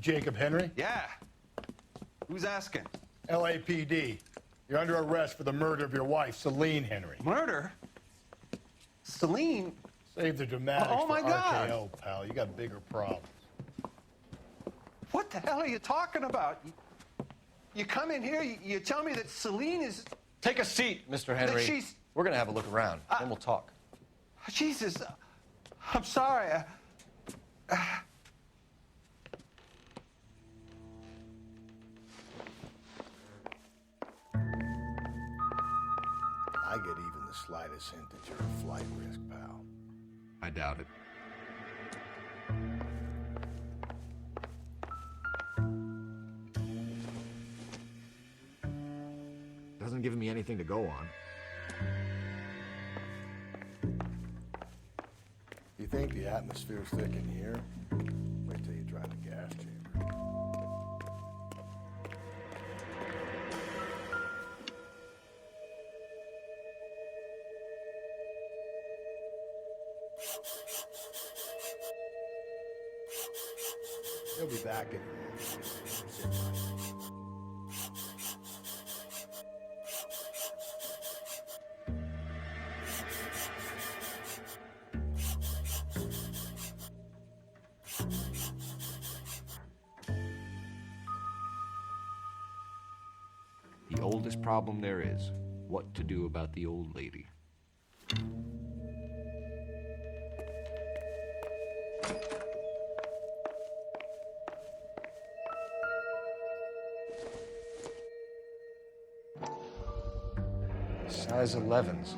Jacob Henry? Yeah. Who's asking? LAPD. You're under arrest for the murder of your wife, Celine Henry. Murder? Celine? Save the dramatics Oh, my for God. RKO, pal. You got bigger problems. What the hell are you talking about? You come in here, you tell me that Celine is... Take a seat, Mr. Henry. That she's... We're going to have a look around, then we'll talk. Jesus, I'm sorry. I get even the slightest hint that you're a flight risk, pal. I doubt it. Doesn't give me anything to go on. You think the atmosphere's thick in here? Wait till you try the gas chamber. He'll be back in a minute. Sit tight. The oldest problem there is, what to do about the old lady. Size 11s.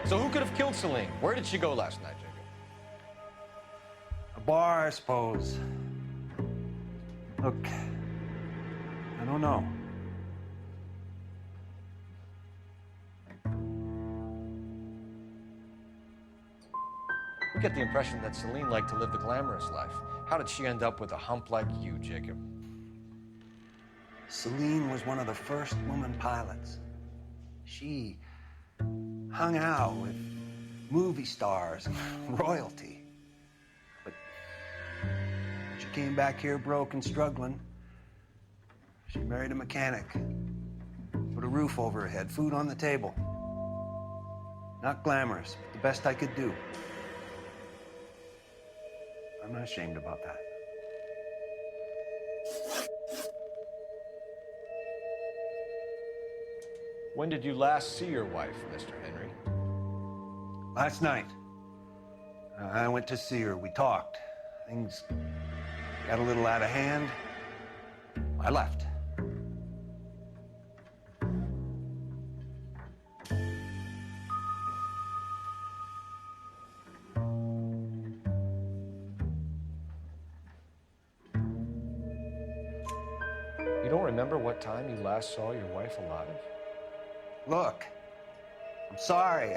So who could have killed Celine? Where did she go last night, Jacob? A bar, I suppose. Look, I don't know. We get the impression that Celine liked to live the glamorous life. How did she end up with a hump like you, Jacob? Celine was one of the first woman pilots. She hung out with movie stars and royalty. But she came back here broke and struggling. She married a mechanic. Put a roof over her head, food on the table. Not glamorous, but the best I could do. I'm not ashamed about that. When did you last see your wife, Mr. Henry? Last night, I went to see her. We talked. Things got a little out of hand. I left. You don't remember what time you last saw your wife alive? Look, I'm sorry.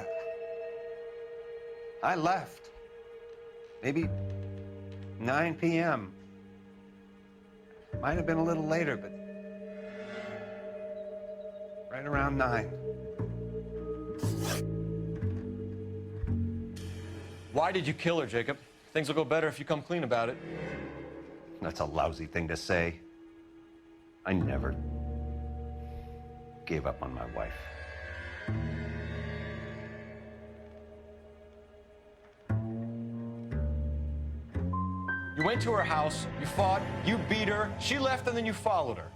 I left. Maybe 9 p.m. Might have been a little later, but right around 9. Why did you kill her, Jacob? Things will go better if you come clean about it. That's a lousy thing to say. I never gave up on my wife. You went to her house, you fought, you beat her, she left, and then you followed her.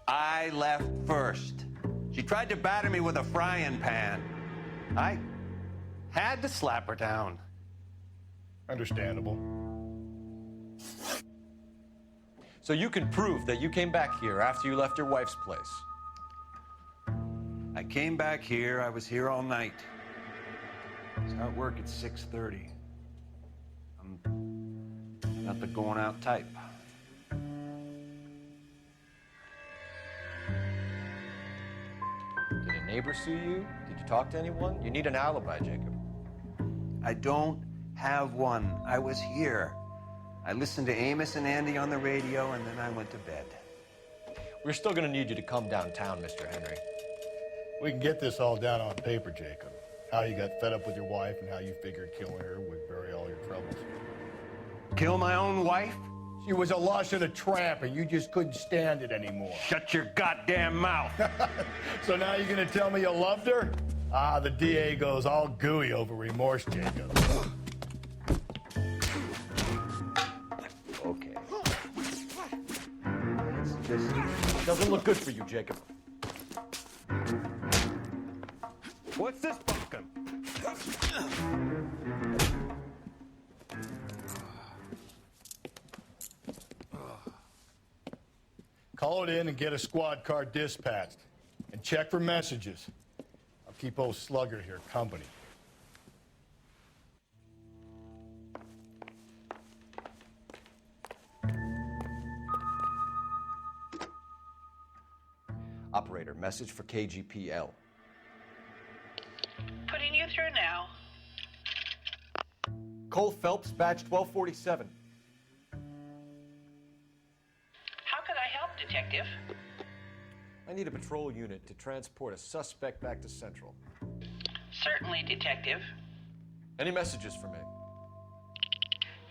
I left first. She tried to batter me with a frying pan. I had to slap her down. Understandable. So you can prove that you came back here after you left your wife's place. I came back here. I was here all night. Start work at 6:30. I'm Not the going out type. Did a neighbor see you? Did you talk to anyone? You need an alibi, Jacob. I don't have one. I was here. I listened to Amos and Andy on the radio, and then I went to bed. We're still gonna need you to come downtown, Mr. Henry. We can get this all down on paper, Jacob. How you got fed up with your wife and how you figured killing her would bury all your troubles. Kill my own wife? She was a lush and a tramp, and you just couldn't stand it anymore. Shut your goddamn mouth. So now you're gonna tell me you loved her? Ah, the DA goes all gooey over remorse, Jacob. Okay. It's just... Doesn't look good for you, Jacob. What's this pumpkin? Call it in and get a squad car dispatched. And check for messages. I'll keep old Slugger here company. Operator, message for KGPL. Putting you through now. Cole Phelps, badge 1247. How could I help, Detective? I need a patrol unit to transport a suspect back to Central. Certainly, Detective. Any messages for me?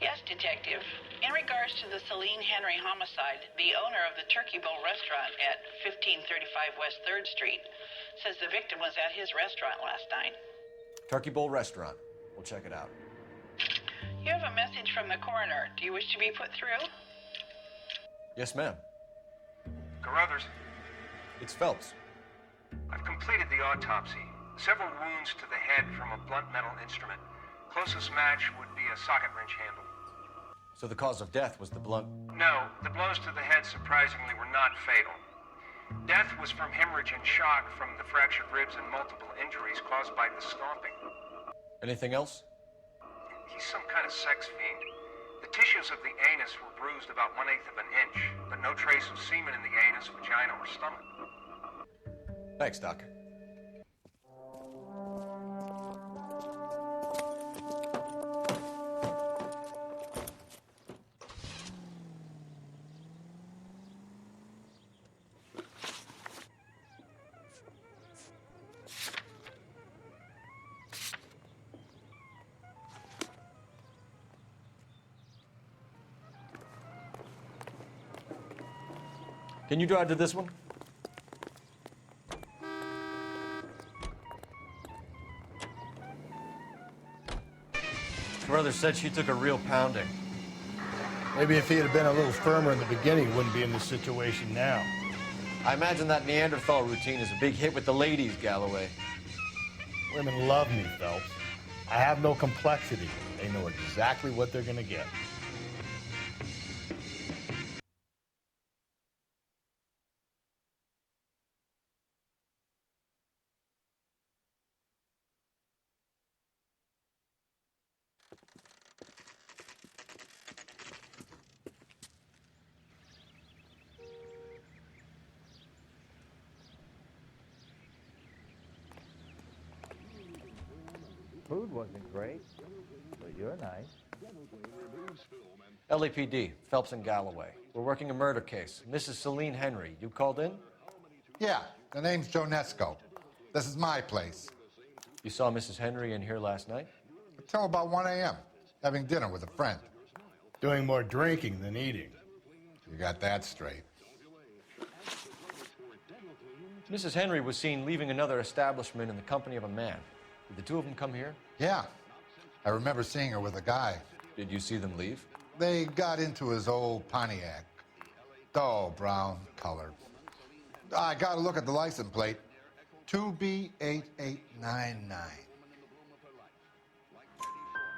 Yes, Detective. In regards to the Celine Henry homicide, the owner of the Turkey Bowl restaurant at 1535 West 3rd Street says the victim was at his restaurant last night. Turkey Bowl Restaurant. We'll check it out. You have a message from the coroner. Do you wish to be put through? Yes, ma'am. Carruthers, It's Phelps. I've completed the autopsy. Several wounds to the head from a blunt metal instrument. Closest match would be a socket wrench handle. So the cause of death was the blunt. No, the blows to the head surprisingly were not fatal. Death was from hemorrhage and shock from the fractured ribs and multiple injuries caused by the stomping. Anything else? He's some kind of sex fiend. The tissues of the anus were bruised about 1/8 of an inch, but no trace of semen in the anus, vagina, or stomach. Thanks, Doc. Can you drive to this one? Brother said she took a real pounding. Maybe if he had been a little firmer in the beginning, he wouldn't be in this situation now. I imagine that Neanderthal routine is a big hit with the ladies, Galloway. Women love me, Phelps. I have no complexity. They know exactly what they're gonna get. Food wasn't great, but you're nice. LAPD, Phelps and Galloway. We're working a murder case. Mrs. Celine Henry, you called in? Yeah, the name's Jonesco. This is my place. You saw Mrs. Henry in here last night? Until about 1 a.m., having dinner with a friend. Doing more drinking than eating. You got that straight. Mrs. Henry was seen leaving another establishment in the company of a man. Did the two of them come here? Yeah, I remember seeing her with a guy. Did you see them leave? They got into his old Pontiac. Dull brown color. I got to look at the license plate. 2B8899.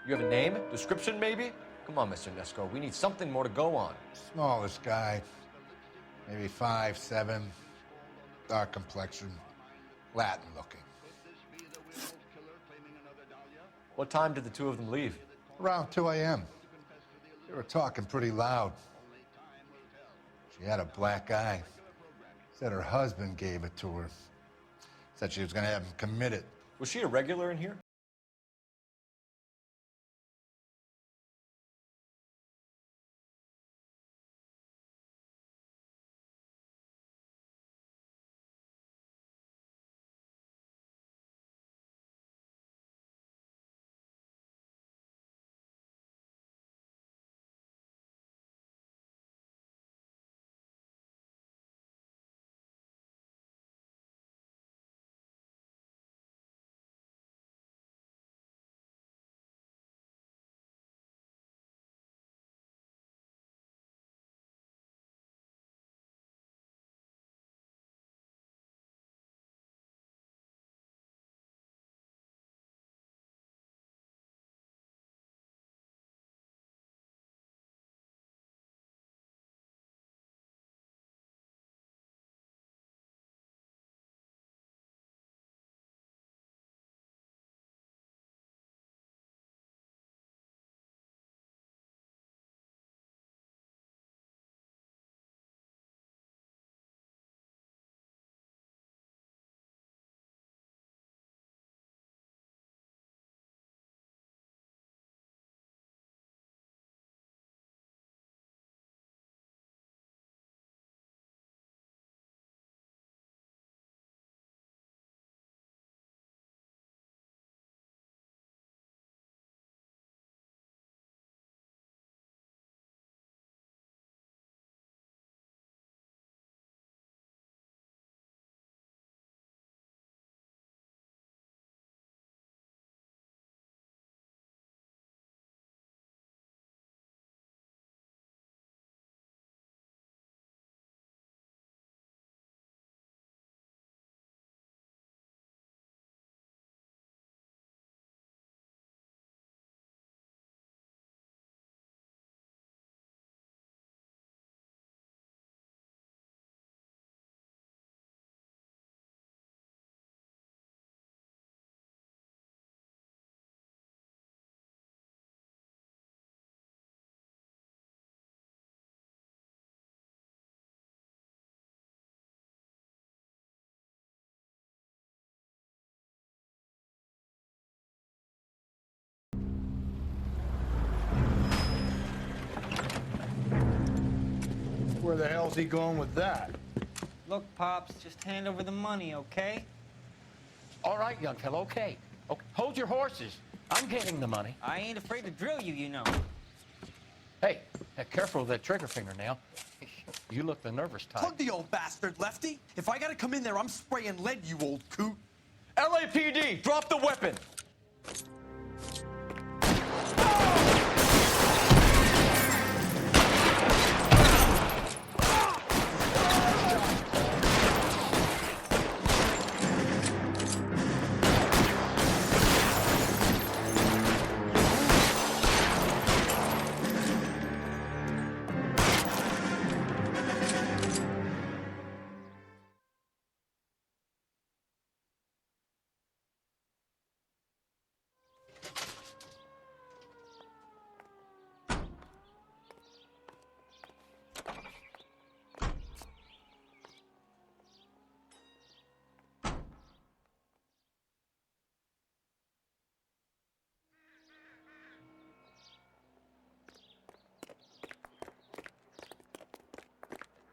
You have a name? Description, maybe? Come on, Mr. Nesco. We need something more to go on. Smallish guy. Maybe 5'7". Dark complexion. Latin looking. What time did the two of them leave? Around 2 a.m. They were talking pretty loud. She had a black eye. Said her husband gave it to her. Said she was going to have him committed. Was she a regular in here? Where the hell's he going with that? Look, Pops, just hand over the money, okay? All right, young fellow, okay. Hold your horses. I'm getting the money. I ain't afraid to drill you, you know. Hey, careful with that trigger finger now. You look the nervous type. Plug the old bastard, Lefty. If I gotta come in there, I'm spraying lead, you old coot. LAPD, drop the weapon!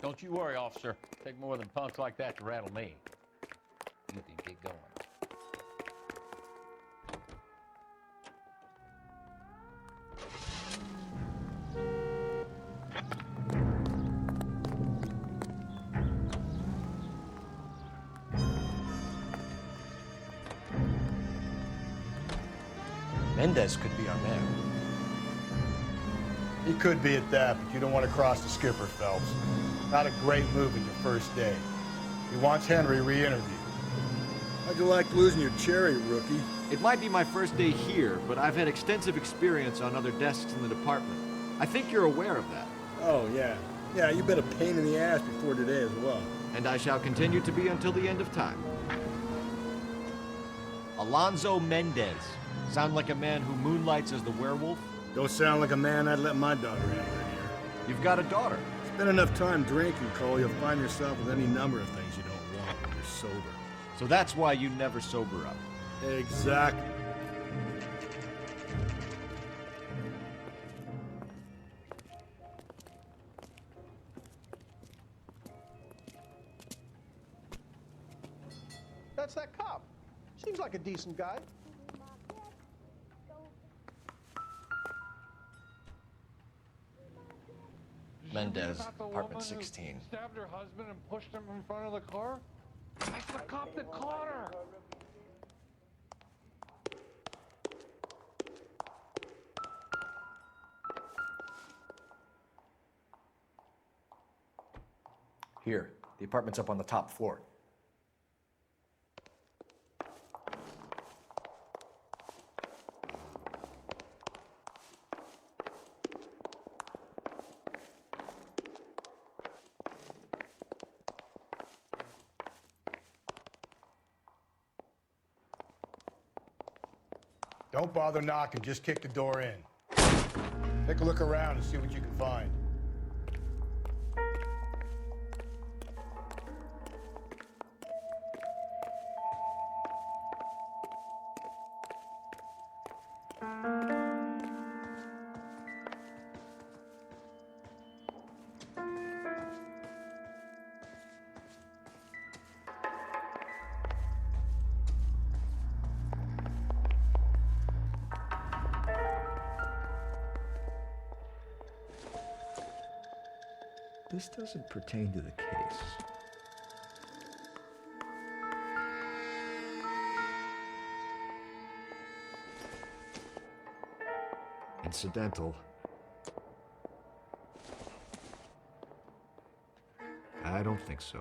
Don't you worry, officer. Take more than punks like that to rattle me. You can get going. Mendez could be our man. He could be at that, but you don't want to cross the skipper, Phelps. Not a great move in your first day. He wants Henry re-interviewed. How'd you like losing your cherry, rookie? It might be my first day here, but I've had extensive experience on other desks in the department. I think you're aware of that. Oh, yeah. Yeah, you've been a pain in the ass before today as well. And I shall continue to be until the end of time. Alonzo Mendez. Sound like a man who moonlights as the werewolf? Don't sound like a man I'd let my daughter in here. You've got a daughter. Spend enough time drinking, Cole, you'll find yourself with any number of things you don't want when you're sober. So that's why you never sober up. Exactly. That's that cop. Seems like a decent guy. Mendez, apartment 16. Stabbed her husband and pushed him in front of the car? That's the cop that caught her. Here, the apartment's up on the top floor. Don't bother knocking, just kick the door in. Take a look around and see what you can find. This doesn't pertain to the case. Incidental. I don't think so.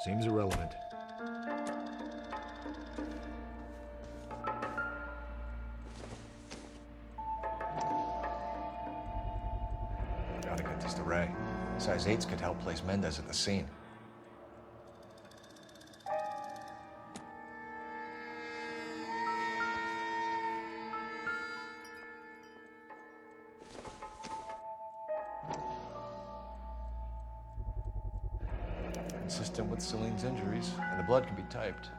Seems irrelevant. Gotta get this to Ray. Size 8s could help place Mendez at the scene. Consistent with Celine's injuries, and the blood can be typed.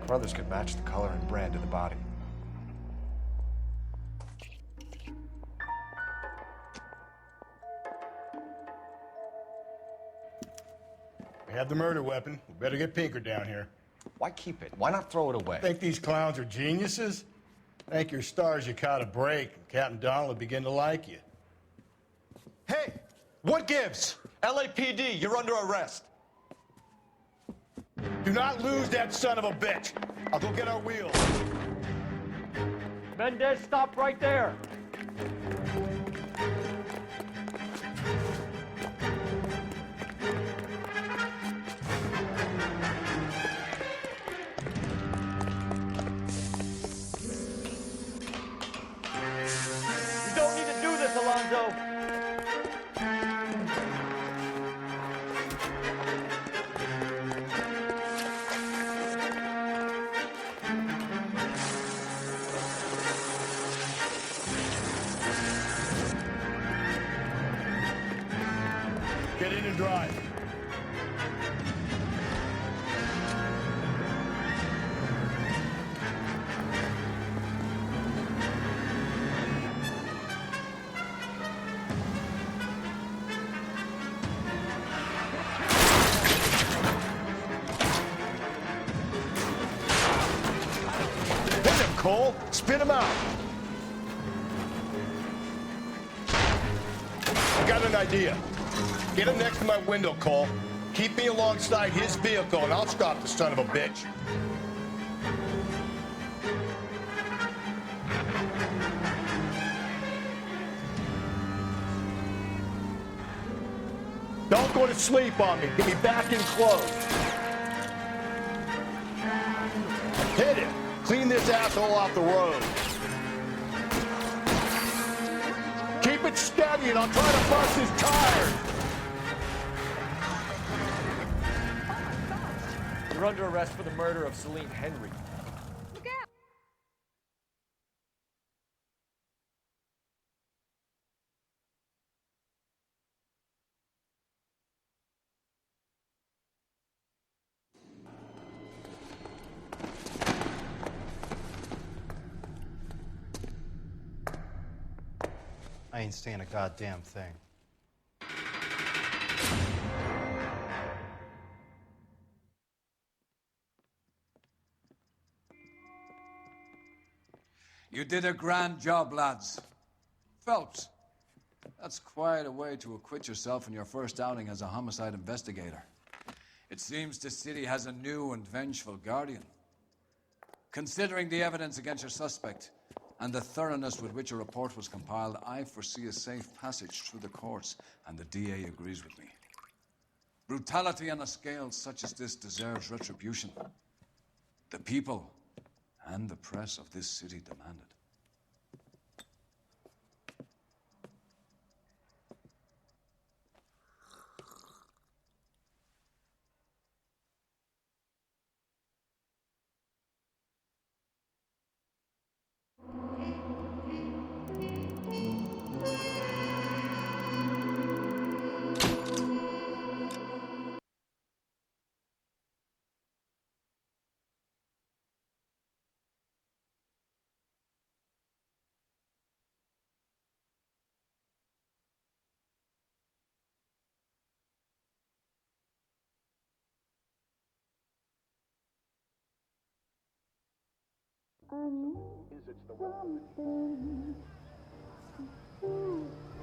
Carruthers could match the color and brand of the body. We have the murder weapon. We better get Pinker down here. Why keep it? Why not throw it away? Think these clowns are geniuses? Thank your stars you caught a break, and Captain Donald will begin to like you. Hey, what gives? LAPD, you're under arrest. Do not lose that son of a bitch. I'll go get our wheels. Mendez, stop right there. You don't need to do this, Alonzo. Get in and drive. Hit him, Cole. Spin him out. I got an idea. Get him next to my window, Cole. Keep me alongside his vehicle, and I'll stop the son of a bitch. go to sleep on me. Get me back in close. Hit it. Clean this asshole off the road. Keep it steady and I'll try to bust his tires. You're under arrest for the murder of Celine Henry. I ain't saying a goddamn thing. You did a grand job, lads. Phelps, that's quite a way to acquit yourself in your first outing as a homicide investigator. It seems the city has a new and vengeful guardian. Considering the evidence against your suspect and the thoroughness with which a report was compiled, I foresee a safe passage through the courts, and the DA agrees with me. Brutality on a scale such as this deserves retribution. The people and the press of this city demand it.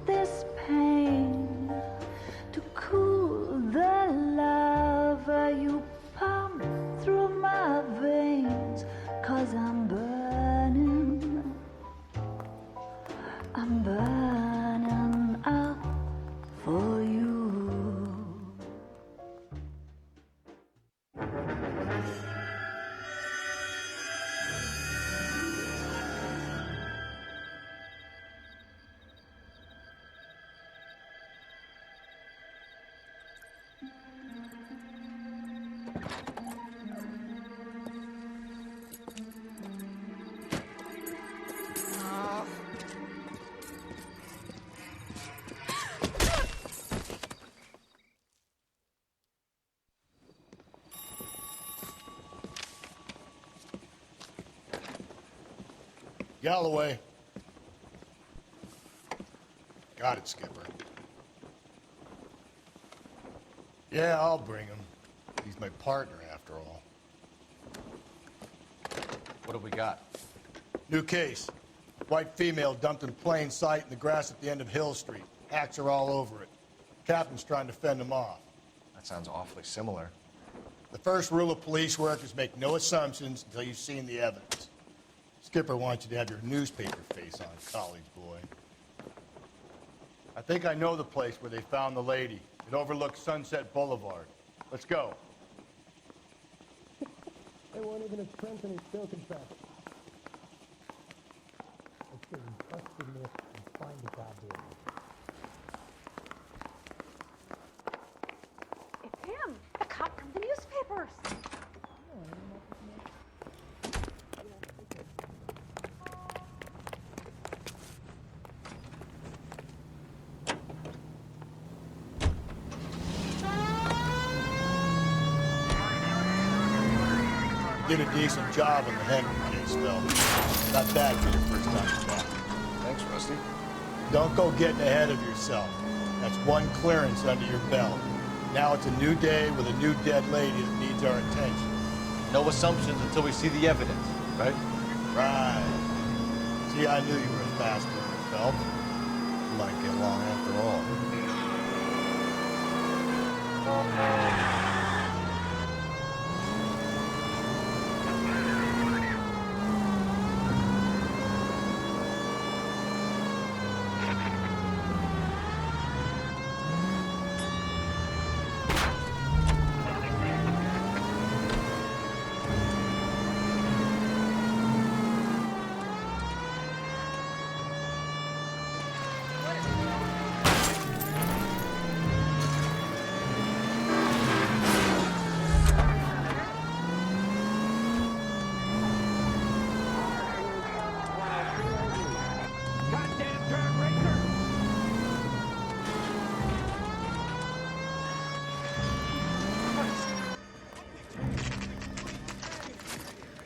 This pain to cool the lava you pump through my veins, 'cause I'm burning up for you. Galloway. Got it, Skipper. Yeah, I'll bring him. He's my partner, after all. What have we got? New case. White female dumped in plain sight in the grass at the end of Hill Street. Hacks are all over it. Captain's trying to fend them off. That sounds awfully similar. The first rule of police work is make no assumptions until you've seen the evidence. Skipper wants you to have your newspaper face on, college boy. I think I know the place where they found the lady. It overlooks Sunset Boulevard. Let's go. They won't even have strength any still confess. Let's get him busted in this and find the goddamn. It's him, the cop from the newspapers. Did a decent job in the Henry case, Phil. Not bad for your first time back. Thanks, Rusty. Don't go getting ahead of yourself. That's one clearance under your belt. Now it's a new day with a new dead lady that needs our attention. No assumptions until we see the evidence, right? Right. See, I knew you were a fast learner, Phelps. We might get along after all.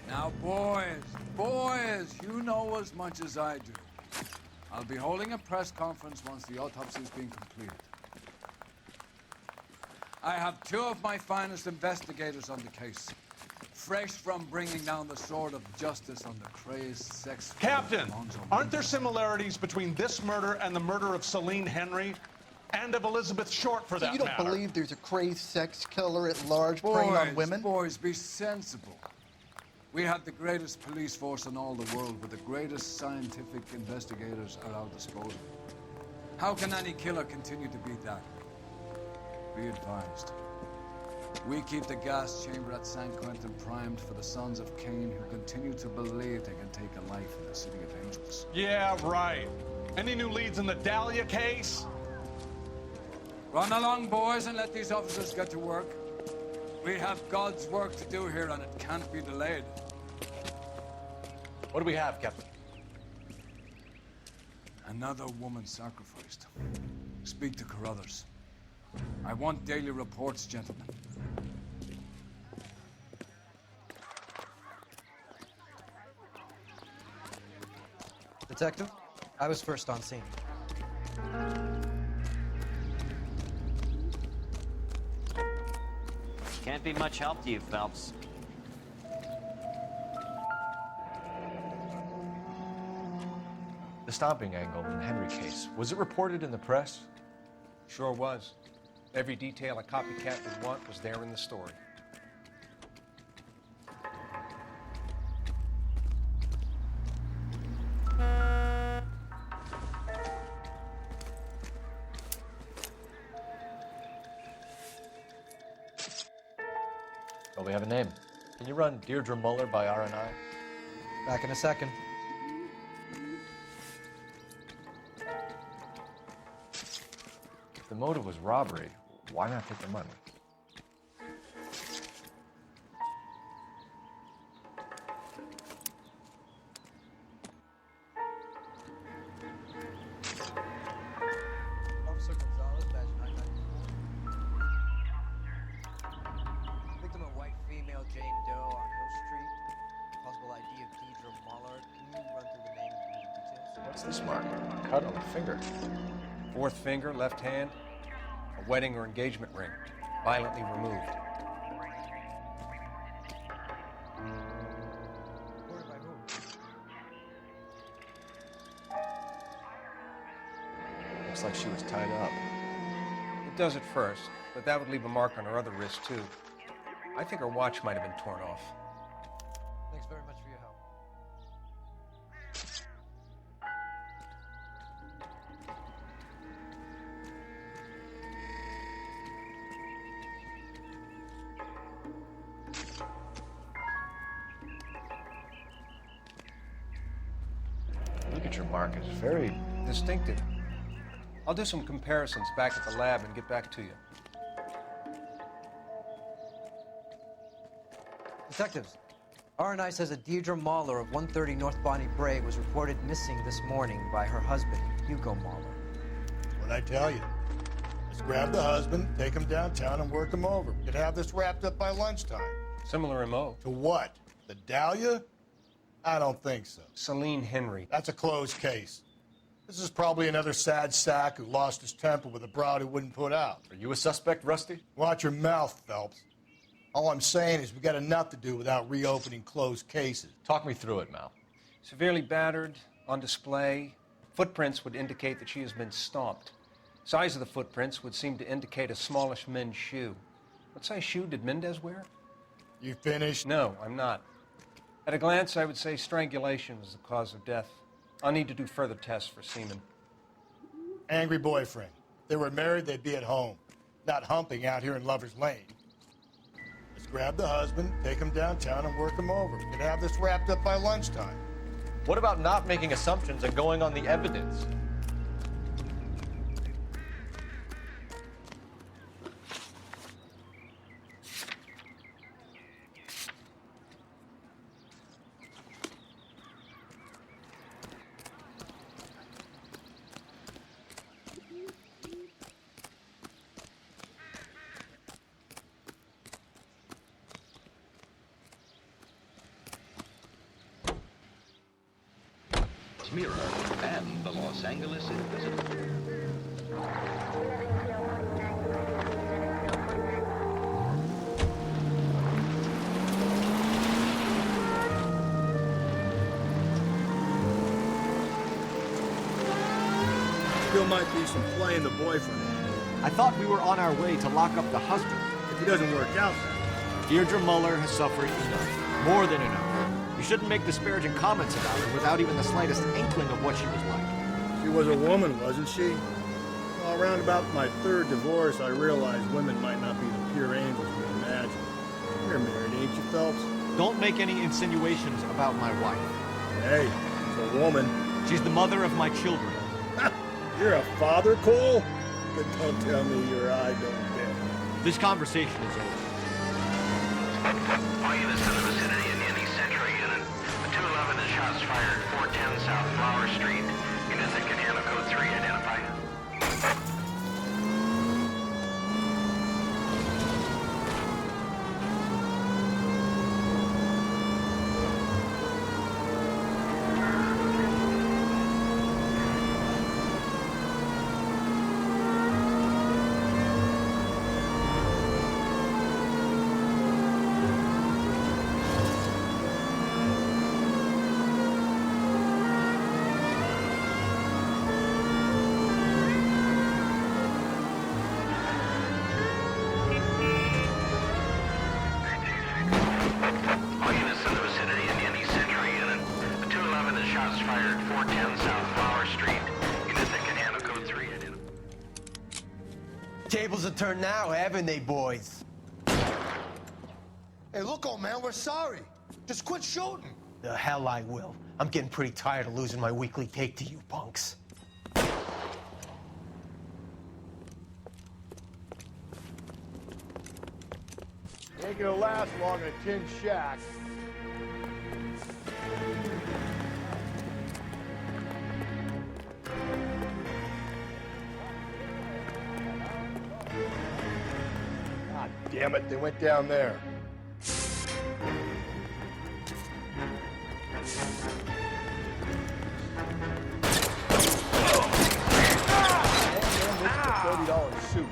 Now, boys, you know as much as I do. I'll be holding a press conference once the autopsy's been completed. I have two of my finest investigators on the case, fresh from bringing down the sword of justice on the crazed sex... Captain, aren't there similarities between this murder and the murder of Celine Henry and of Elizabeth Short, for that You don't matter? believe there's a crazed sex killer at large preying on women? Boys, be sensible. We have the greatest police force in all the world, with the greatest scientific investigators at our disposal. How can any killer continue to beat that? Be advised. We keep the gas chamber at San Quentin primed for the sons of Cain who continue to believe they can take a life in the City of Angels. Yeah, right. Any new leads in the Dahlia case? Run along, boys, and let these officers get to work. We have God's work to do here, and it can't be delayed. What do we have, Captain? Another woman sacrificed. Speak to Carruthers. I want daily reports, gentlemen. Detective, I was first on scene. Can't be much help to you, Phelps. The stomping angle in the Henry case, was it reported in the press? Sure was. Every detail a copycat would want was there in the story. Well, we have a name. Can you run Deirdre Muller by RNI? Back in a second. If the motive was robbery, why not take the money? Officer Gonzalez, badge 994. Victim of white female Jane Doe on Hill Street. Possible ID of Deidre Muller. Can you run through the name and details? What's this mark? A cut on the finger. Fourth finger, left hand, a wedding or engagement ring, violently removed. Reported by who? Looks like she was tied up. It does at first, but that would leave a mark on her other wrist, too. I think her watch might have been torn off. Thanks very much for your help. Look at your mark. It's very distinctive. I'll do some comparisons back at the lab and get back to you. Detectives, RNI says that Deidre Muller of 130 North Bonnie Brae was reported missing this morning by her husband, Hugo Muller. What'd I tell you? Let's grab the husband, take him downtown, and work him over. We could have this wrapped up by lunchtime. Similar MO. To what? The Dahlia? I don't think so. Celine Henry. That's a closed case. This is probably another sad sack who lost his temper with a broad who wouldn't put out. Are you a suspect, Rusty? Watch your mouth, Phelps. All I'm saying is we got enough to do without reopening closed cases. Talk me through it, Mal. Severely battered, on display. Footprints would indicate that she has been stomped. Size of the footprints would seem to indicate a smallish men's shoe. What size shoe did Mendez wear? You finished? No, I'm not. At a glance, I would say strangulation was the cause of death. I'll need to do further tests for semen. Angry boyfriend. If they were married, they'd be at home, not humping out here in Lover's Lane. Let's grab the husband, take him downtown, and work him over. We could have this wrapped up by lunchtime. What about not making assumptions and going on the evidence? Angeles Mirror and the Los Angeles Invisible. Still might be some playing the boyfriend. I thought we were on our way to lock up the husband. If he doesn't work out, then. Deirdre Muller has suffered enough. More than enough. You shouldn't make disparaging comments about her without even the slightest inkling of what she was like. She was a woman, wasn't she? Well, around about my third divorce, I realized women might not be the pure angels we imagine. You're married, ain't you, Phelps? Don't make any insinuations about my wife. Hey, she's a woman. She's the mother of my children. You're a father, Cole? But don't tell me your eye don't bend. This conversation is over. All units in the vicinity in any Central unit. The 211 is shots fired, 410 South Flower Street. Units that can handle code 3 identified. Tables have turned now, haven't they, boys? Hey, look, old man, we're sorry. Just quit shooting. The hell I will. I'm getting pretty tired of losing my weekly take to you punks. Ain't gonna last long in a tin shack. God damn it, they went down there. $30 suit.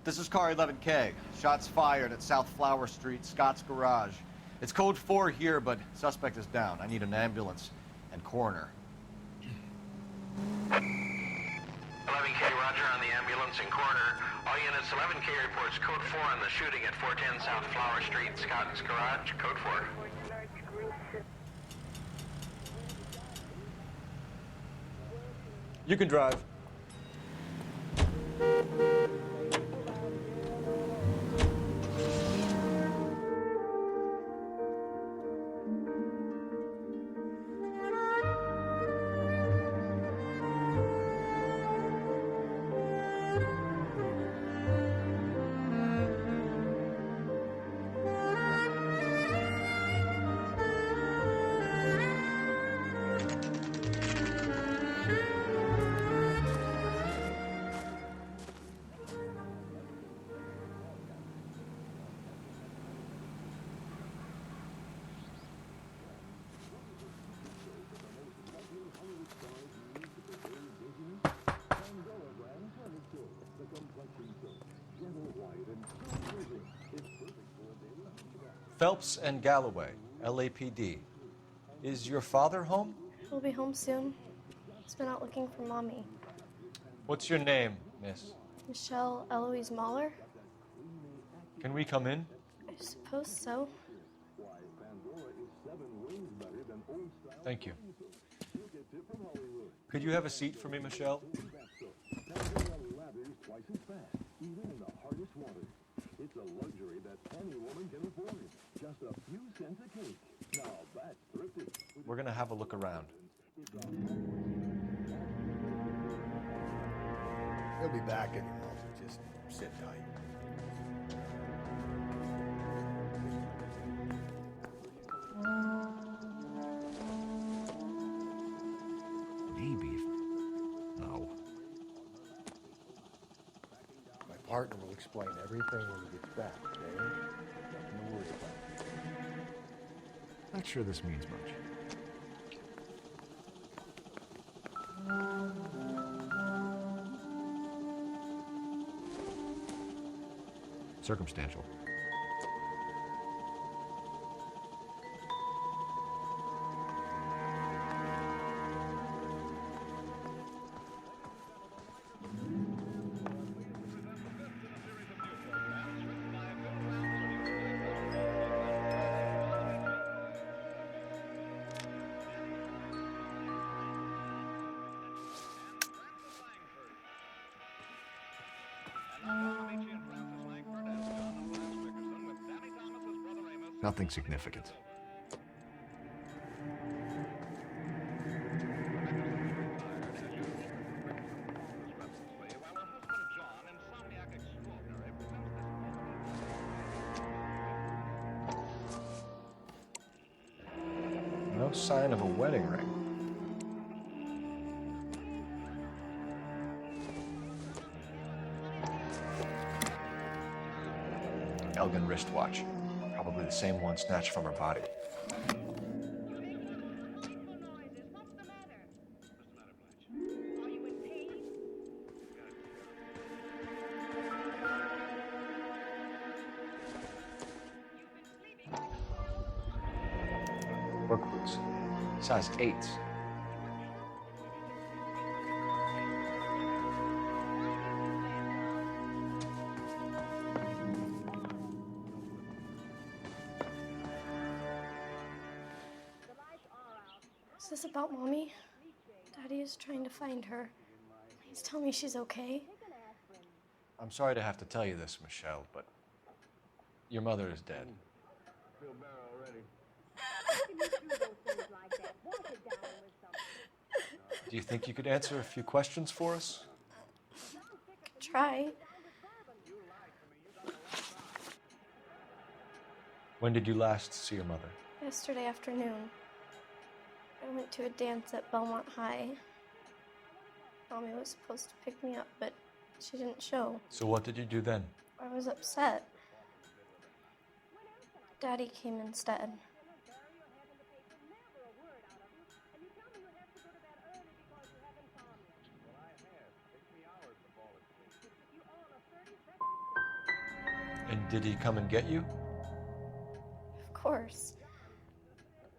This is car 11K. Shots fired at South Flower Street, Scott's Garage. It's code 4 here, but suspect is down. I need an ambulance and coroner. 11K, roger on the ambulance and coroner. All units, 11K reports code 4 on the shooting at 410 South Flower Street, Scott's Garage, code 4. You can drive. Phelps and Galloway, LAPD. Is your father home? He'll be home soon. He's been out looking for Mommy. What's your name, miss? Michelle Eloise Mahler? Can we come in? I suppose so. Thank you. Could you have a seat for me, Michelle? even in the hardest waters. It's a luxury that any woman can afford. Just a few cents a cake. Now that's thrifty. We're gonna have a look around. He'll be back in a moment. Just sit tight. Maybe. No. My partner will explain everything when he gets back, okay? Nothing to worry about. Not sure this means much. Circumstantial. Nothing significant. No sign of a wedding ring. Elgin wristwatch. Probably the same one snatched from her body. Work boots. Size 8s. Is this about Mommy? Daddy is trying to find her. Please tell me she's okay. I'm sorry to have to tell you this, Michelle, but your mother is dead. Feel better already. Do you think you could answer a few questions for us? Try. When did you last see your mother? Yesterday afternoon. I went to a dance at Belmont High. Mommy was supposed to pick me up, but she didn't show. So what did you do then? I was upset. Daddy came instead. And did he come and get you? Of course.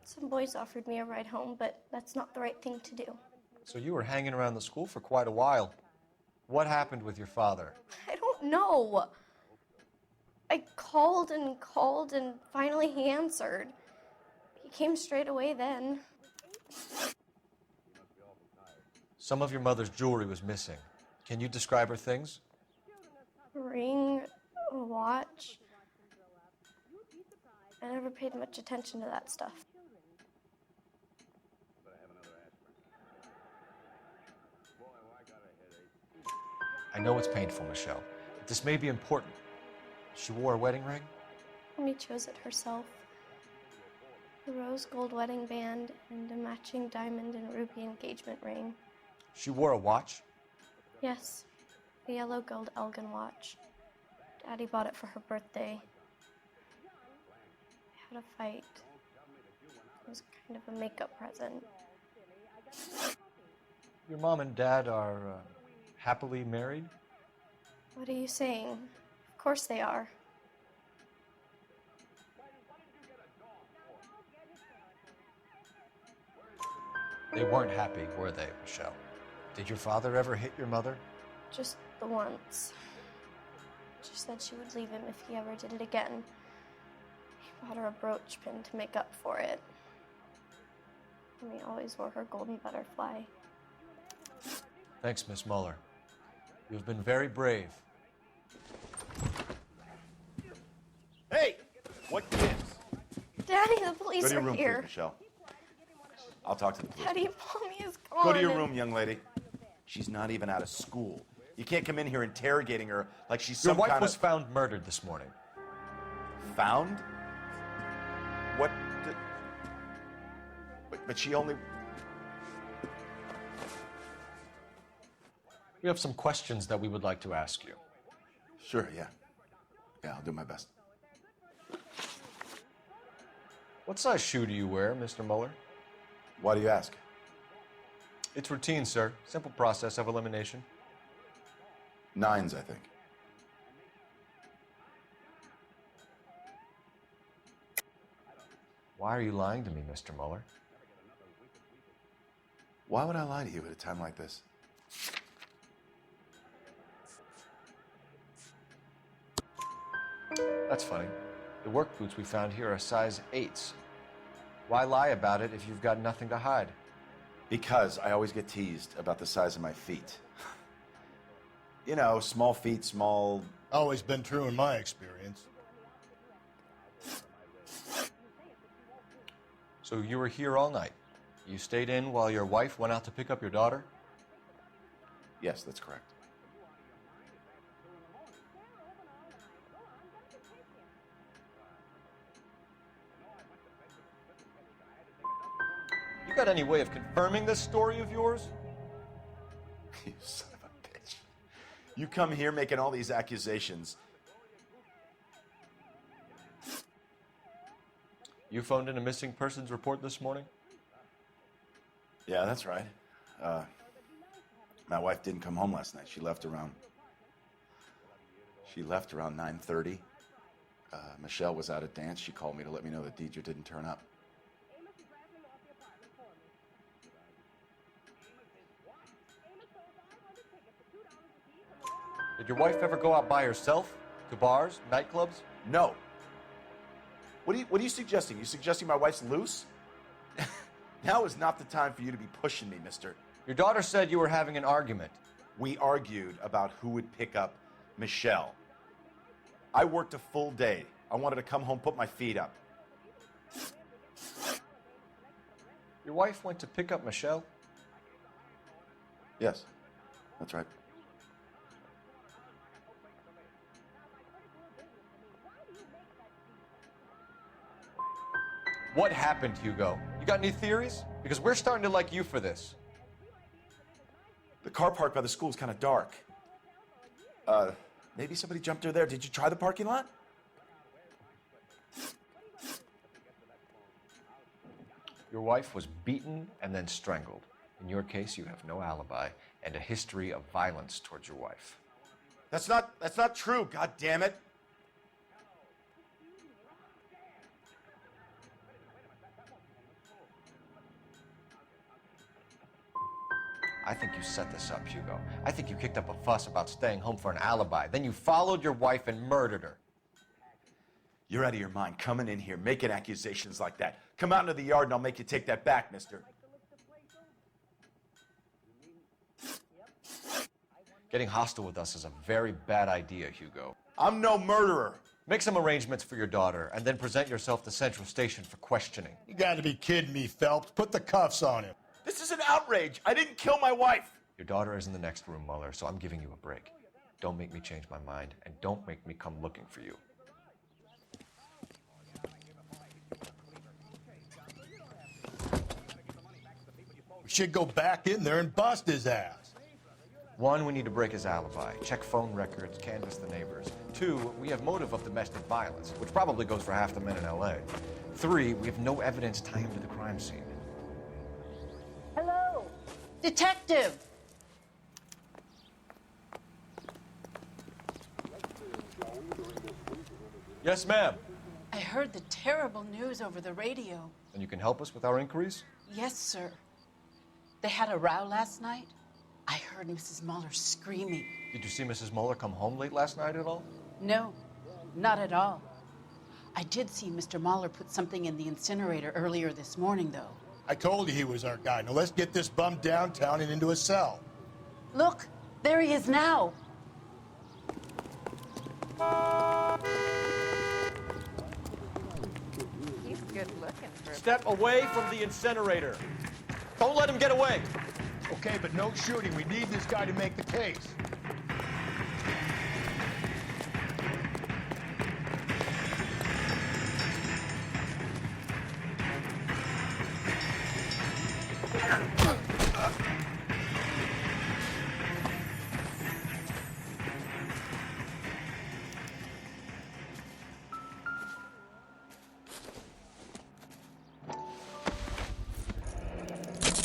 Some boys offered me a ride home, but that's not the right thing to do. So you were hanging around the school for quite a while. What happened with your father? I don't know. I called and finally he answered. He came straight away then. Some of your mother's jewelry was missing. Can you describe her things? A ring, a watch. I never paid much attention to that stuff. I know it's painful, Michelle, but this may be important. She wore a wedding ring? Mommy chose it herself. A rose gold wedding band and a matching diamond and ruby engagement ring. She wore a watch? Yes, a yellow gold Elgin watch. Daddy bought it for her birthday. I had a fight. It was kind of a makeup present. Your mom and dad are happily married? What are you saying? Of course they are. They weren't happy, were they, Michelle? Did your father ever hit your mother? Just the once. She said she would leave him if he ever did it again. He bought her a brooch pin to make up for it. And he always wore her golden butterfly. Thanks, Miss Muller. You've been very brave. Hey! What gives? Daddy, the police Go to your are room, here. please, Michelle. I'll talk to the police. Daddy, Mommy is gone. Go to your room, young lady. She's not even out of school. You can't come in here interrogating her like she's Your some wife kind was of... found murdered this morning. Found? What? But she only... We have some questions that we would like to ask you. Sure, yeah. Yeah, I'll do my best. What size shoe do you wear, Mr. Mueller? Why do you ask? It's routine, sir. Simple process of elimination. 9s, I think. Why are you lying to me, Mr. Mueller? Why would I lie to you at a time like this? That's funny. The work boots we found here are size 8s. Why lie about it if you've got nothing to hide? Because I always get teased about the size of my feet. You know, small feet, small... Always been true in my experience. So you were here all night. You stayed in while your wife went out to pick up your daughter? Yes, that's correct. You got any way of confirming this story of yours? You son of a bitch. You come here making all these accusations. You phoned in a missing persons report this morning? Yeah, that's right. My wife didn't come home last night. She left around 9:30. Michelle was out at dance. She called me to let me know that Deidre didn't turn up. Did your wife ever go out by herself? To bars, nightclubs? No. What are you suggesting? You suggesting my wife's loose? Now is not the time for you to be pushing me, mister. Your daughter said you were having an argument. We argued about who would pick up Michelle. I worked a full day. I wanted to come home, put my feet up. Your wife went to pick up Michelle? Yes, that's right. What happened, Hugo? You got any theories? Because we're starting to like you for this. The car park by the school is kind of dark. Maybe somebody jumped her there. Did you try the parking lot? Your wife was beaten and then strangled. In your case, you have no alibi and a history of violence towards your wife. That's not true, God damn it. I think you set this up, Hugo. I think you kicked up a fuss about staying home for an alibi. Then you followed your wife and murdered her. You're out of your mind coming in here making accusations like that. Come out into the yard and I'll make you take that back, mister. Getting hostile with us is a very bad idea, Hugo. I'm no murderer. Make some arrangements for your daughter and then present yourself to Central Station for questioning. You gotta be kidding me, Phelps. Put the cuffs on him. This is an outrage. I didn't kill my wife. Your daughter is in the next room, Mueller, so I'm giving you a break. Don't make me change my mind, and don't make me come looking for you. We should go back in there and bust his ass. 1, we need to break his alibi, check phone records, canvass the neighbors. 2, we have motive of domestic violence, which probably goes for half the men in L.A. 3, we have no evidence tying him to the crime scene. Hello? Detective! Yes, ma'am. I heard the terrible news over the radio. And you can help us with our inquiries? Yes, sir. They had a row last night. I heard Mrs. Mueller screaming. Did you see Mrs. Mueller come home late last night at all? No, not at all. I did see Mr. Mueller put something in the incinerator earlier this morning, though. I told you he was our guy. Now let's get this bum downtown and into a cell. Look, there he is now. He's good looking for Step away from the incinerator. Don't let him get away. Okay, but no shooting. We need this guy to make the case.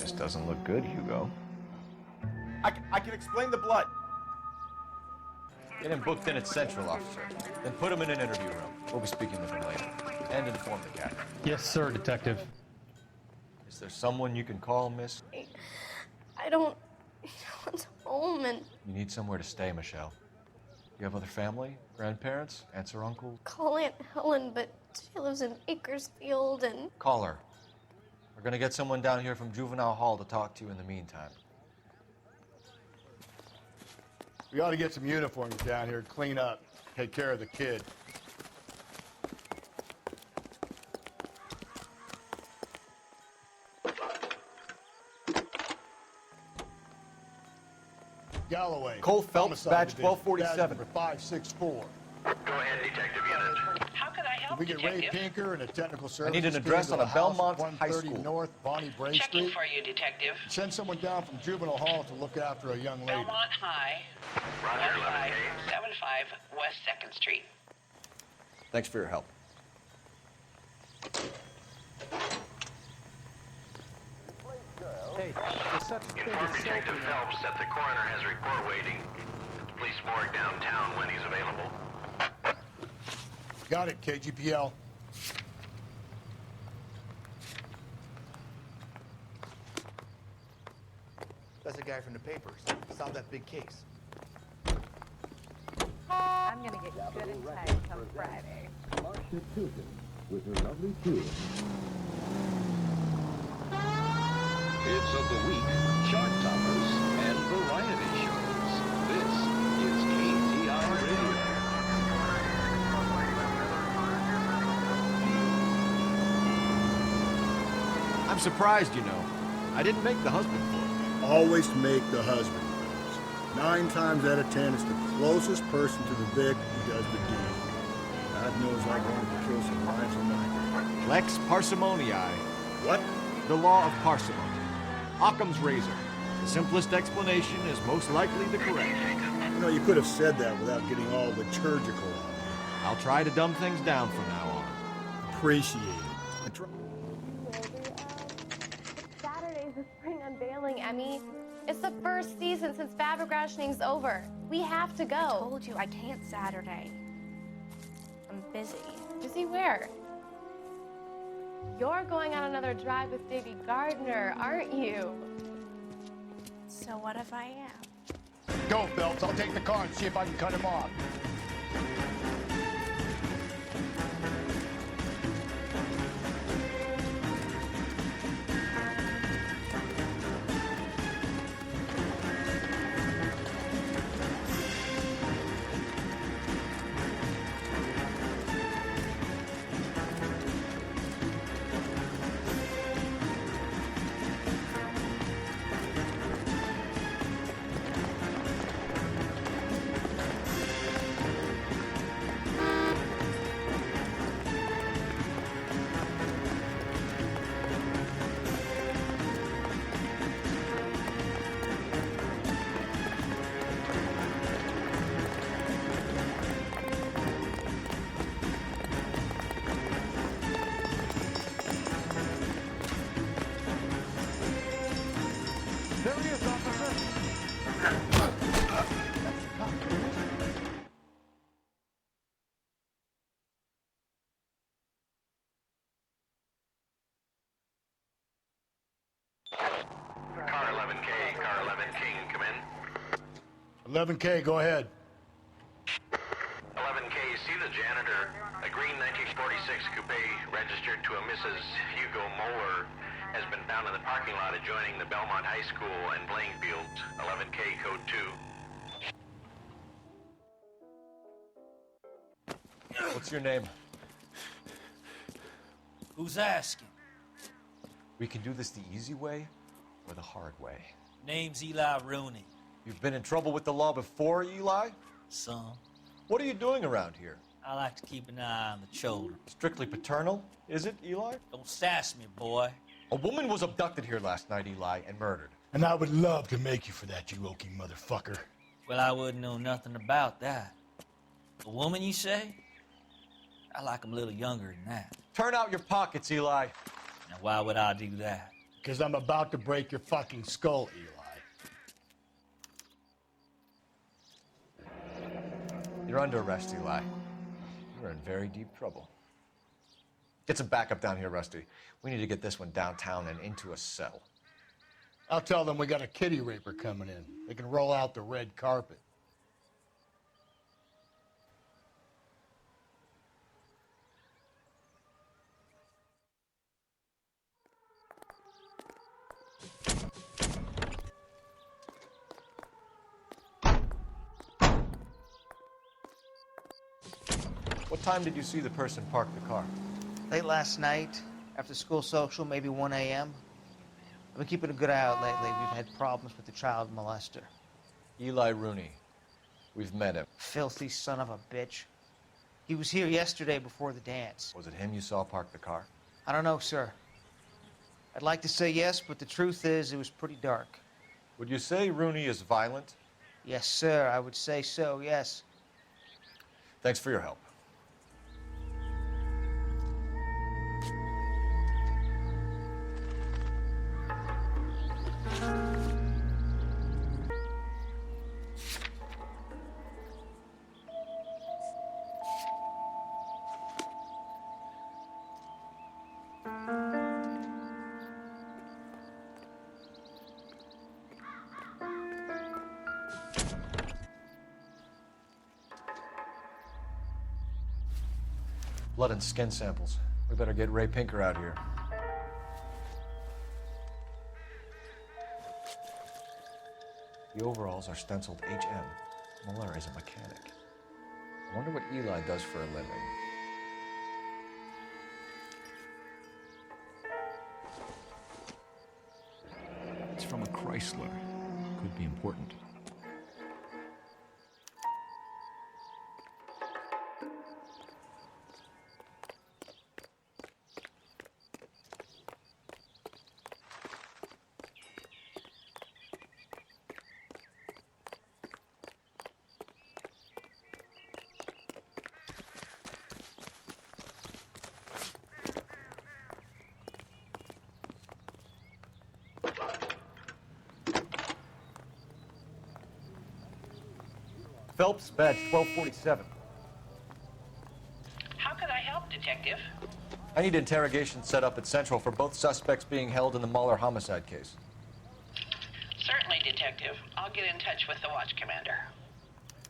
This doesn't look good, Hugo. I can explain the blood. Get him booked in at Central, officer. Then put him in an interview room. We'll be speaking with him later. And inform the captain. Yes, sir, Detective. Is there someone you can call, miss? I don't want home and You need somewhere to stay, Michelle. You have other family? Grandparents? Aunts or uncles? call Aunt Helen, but she lives in Bakersfield and Call her. We're gonna get someone down here from Juvenile Hall to talk to you in the meantime. We ought to get some uniforms down here, clean up, take care of the kid. Galloway. Cole Phelps, Homicide badge Division, 1247. badge number 564. Go ahead, Detective Unit. How can I help, Did we get Ray Detective? Pinker and a technical service. need an address on a Belmont High 130 School. North Bonnie Bray Checking Street. for you, Detective. Send someone down from Juvenile Hall to look after a young lady. Belmont High, Roger, 1575 West 2nd Street. Thanks for your help. Hey, there's such a thing Inform as soap Detective in there. Phelps that the coroner has a report waiting at the police morgue downtown when he's available. Got it, KGPL. That's the guy from the papers. Solved that big case. I'm gonna get good and tight come Friday. Marcia Tilton with her lovely tour. Hits of the week, chart toppers, and variety shows. This is KTI Radio. I'm surprised, you know. I didn't make the husband for it. Always make the husband, fellas. 9 times out of 10, it's the closest person to the Vic who does the deed. God knows I wanted to kill some lives in my day. Lex parsimoniae. What? The law of parsimony. Occam's razor. The simplest explanation is most likely the correct. You know, you could have said that without getting all liturgical on me. I'll try to dumb things down from now on. Appreciate it. And try- Saturday's the spring unveiling, Emmy. It's the first season since fabric rationing's over. We have to go. I told you I can't Saturday. I'm busy. Busy where? You're going on another drive with Davy Gardner, aren't you? So what if I am? Go, Phelps. I'll take the car and see if I can cut him off. There he is, officer. Car 11K, car 11 King, come in. 11K, go ahead. 11K, see the janitor. A green 1946 coupe registered to a Mrs. Hugo Moeller has been found in the parking lot adjoining the Belmont High School and playing fields. 11K, code 2. What's your name? Who's asking? We can do this the easy way or the hard way. Name's Eli Rooney. You've been in trouble with the law before, Eli? Some. What are you doing around here? I like to keep an eye on the children. Strictly paternal, is it, Eli? Don't sass me, boy. A woman was abducted here last night, Eli, and murdered. And I would love to make you for that, you oaky motherfucker. Well, I wouldn't know nothing about that. A woman, you say? I like 'em a little younger than that. Turn out your pockets, Eli. Now, why would I do that? Because I'm about to break your fucking skull, Eli. You're under arrest, Eli. You're in very deep trouble. Get some backup down here, Rusty. We need to get this one downtown and into a cell. I'll tell them we got a kitty raper coming in. They can roll out the red carpet. What time did you see the person park the car? Late last night, after school social, maybe 1 a.m. I've been keeping a good eye out lately. We've had problems with the child molester. Eli Rooney. We've met him. Filthy son of a bitch. He was here yesterday before the dance. Was it him you saw park the car? I don't know, sir. I'd like to say yes, but the truth is it was pretty dark. Would you say Rooney is violent? Yes, sir. I would say so, yes. Thanks for your help. Blood and skin samples. We better get Ray Pinker out here. The overalls are stenciled HM. Muller is a mechanic. I wonder what Eli does for a living. It's from a Chrysler. Could be important. Phelps, badge 1247. How can I help, Detective? I need interrogation set up at Central for both suspects being held in the Muller homicide case. Certainly, Detective. I'll get in touch with the watch commander.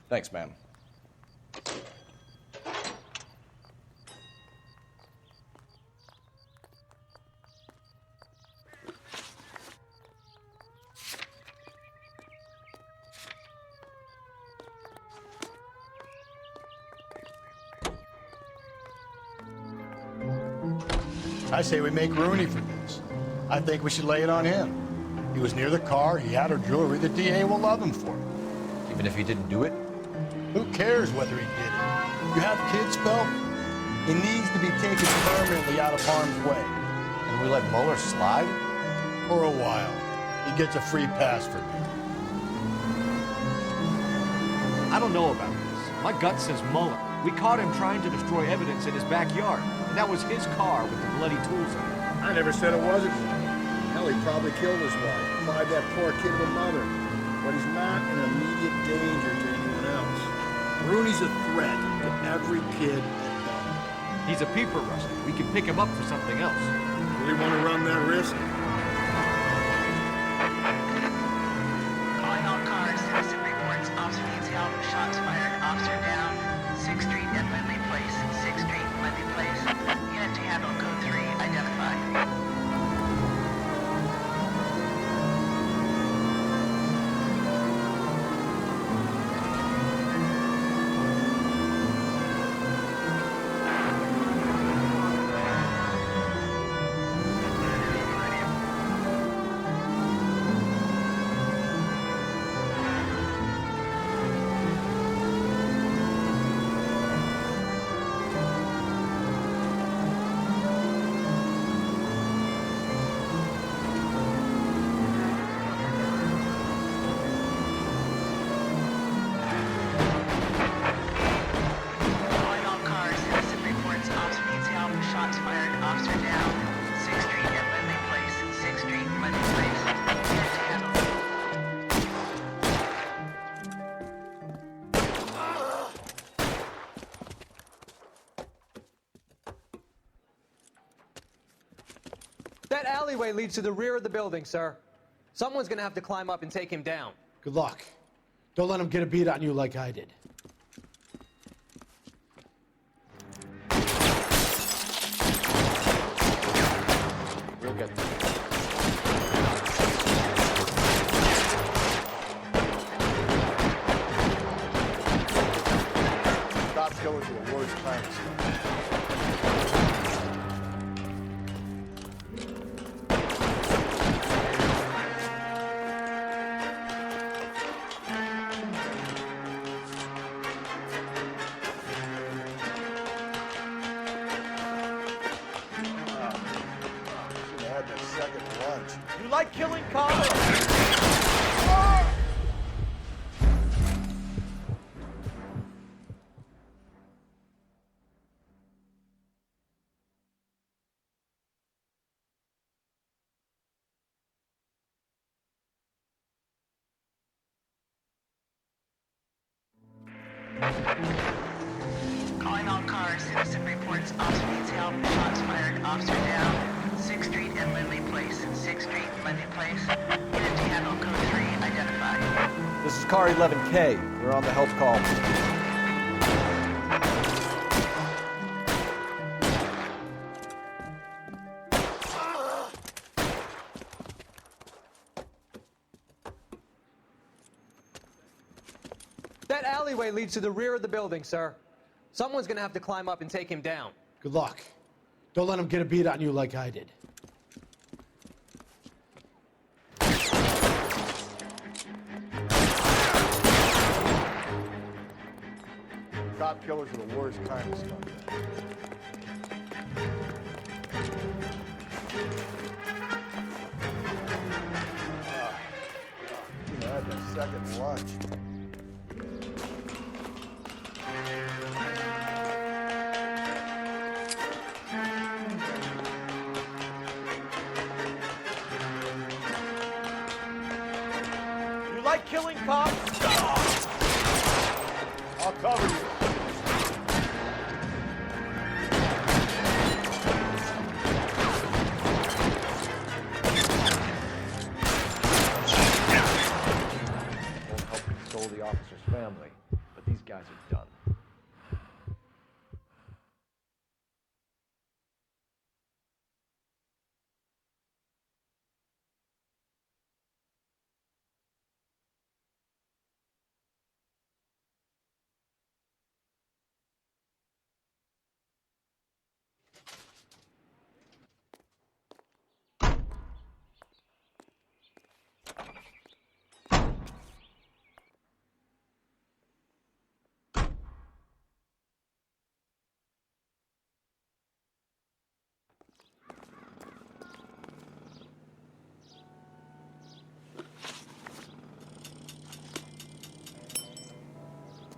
Thanks, ma'am. I say we make Rooney for this. I think we should lay it on him. He was near the car, he had her jewelry, the DA will love him for it. Even if he didn't do it? Who cares whether he did it? You have kids, Phelps? He needs to be taken permanently out of harm's way. And we let Muller slide? For a while. He gets a free pass for me. I don't know about this. My gut says Muller. We caught him trying to destroy evidence in his backyard. And that was his car with the bloody tools in it. I never said it wasn't. Hell, he probably killed his wife, deprived that poor kid of a mother. But he's not an immediate danger to anyone else. Rooney's a threat to every kid at Belmont. He's a peeper, Rusty. We can pick him up for something else. Really want to run that risk? Calling all cars, citizen reports, officer needs help, shots fired, officer down, 6th Street and Lindley Place, 6th Street, Lindley Place. Unit to handle, code 3, identified. That alleyway leads to the rear of the building, sir. Someone's gonna have to climb up and take him down. Good luck. Don't let him get a beat on you like I did. We'll get there. Cop killers are the worst kind of stuff. Should've had that second lunch. You like killing cops? Calling all cars. Citizen reports officer needs help. Shots fired. Officer down. 6th Street and Lindley Place. 6th Street, Lindley Place. Unit to handle code 3 identified. This is car 11K. We're on the help call. That alleyway leads to the rear of the building, sir. Someone's gonna have to climb up and take him down. Good luck. Don't let him get a beat on you like I did. Cop killers are the worst kind of stuff. Should've had that second lunch. You like killing cops? I'll cover you. Won't help console the officer's family, but these guys are done.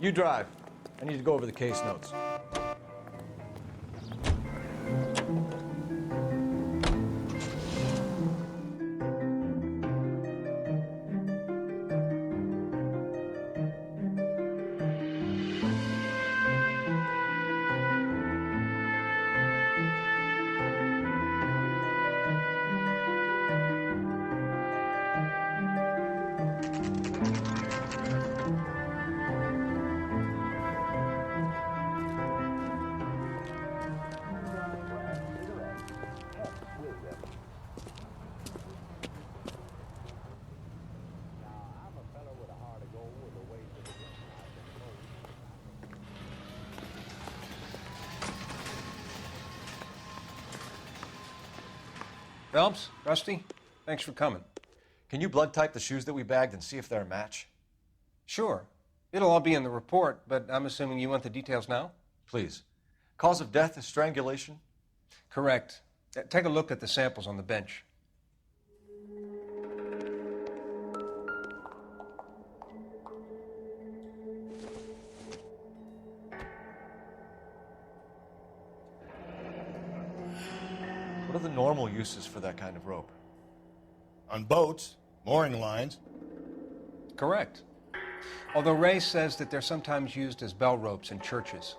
You drive. I need to go over the case notes. Phelps, Rusty, thanks for coming. Can you blood type the shoes that we bagged and see if they're a match? Sure. It'll all be in the report, but I'm assuming you want the details now? Please. Cause of death is strangulation? Correct. Take a look at the samples on the bench. What are the normal uses for that kind of rope? On boats, mooring lines. Correct. Although Ray says that they're sometimes used as bell ropes in churches.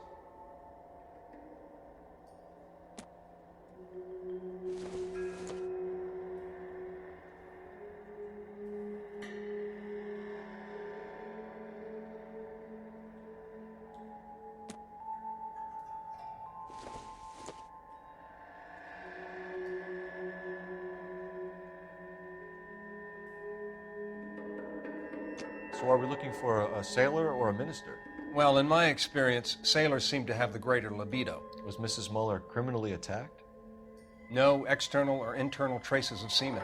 So are we looking for a sailor or a minister? Well, in my experience, sailors seem to have the greater libido. Was Mrs. Muller criminally attacked? No external or internal traces of semen.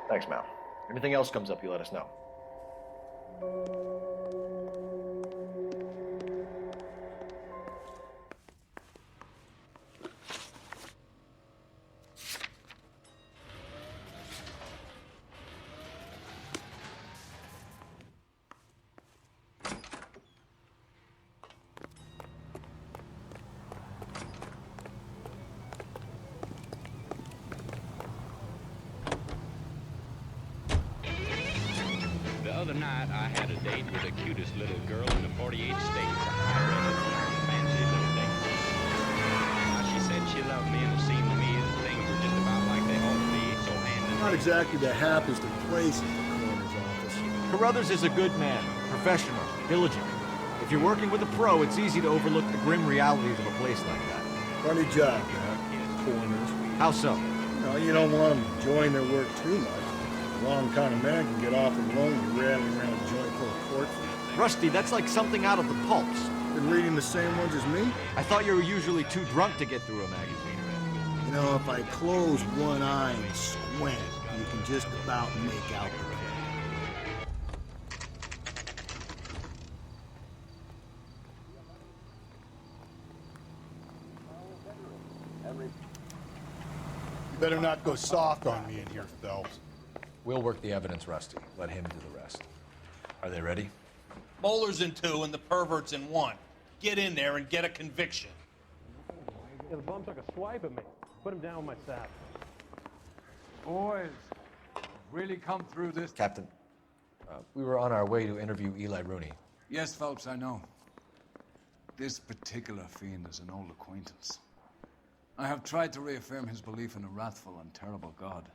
Thanks, Mal. Anything else comes up, you let us know. The other night, I had a date with the cutest little girl in the 48 states. I read a fancy little date. Now, she said she loved me, and it seemed to me that things were just about like they ought to be, so hand in Not hand. exactly the happiest of places, the coroner's office. Carruthers is a good man, professional, diligent. If you're working with a pro, it's easy to overlook the grim realities of a place like that. Funny job, that, coroners. How so? No, you don't want them enjoying their work too much. The wrong kind of man can get awfully lonely rattling around a joint full of corpses. Rusty, that's like something out of the pulps. Been reading the same ones as me? I thought you were usually too drunk to get through a magazine. You know, if I close one eye and squint, you can just about make out the You better not go soft on me in here, Phelps. We'll work the evidence, Rusty. Let him do the rest. Are they ready? Bowler's in 2 and the pervert's in 1. Get in there and get a conviction. Yeah, the bum took a swipe at me. Put him down with my saddle. Boys, really come through this. Captain, we were on our way to interview Eli Rooney. Yes, Phelps, I know. This particular fiend is an old acquaintance. I have tried to reaffirm his belief in a wrathful and terrible God.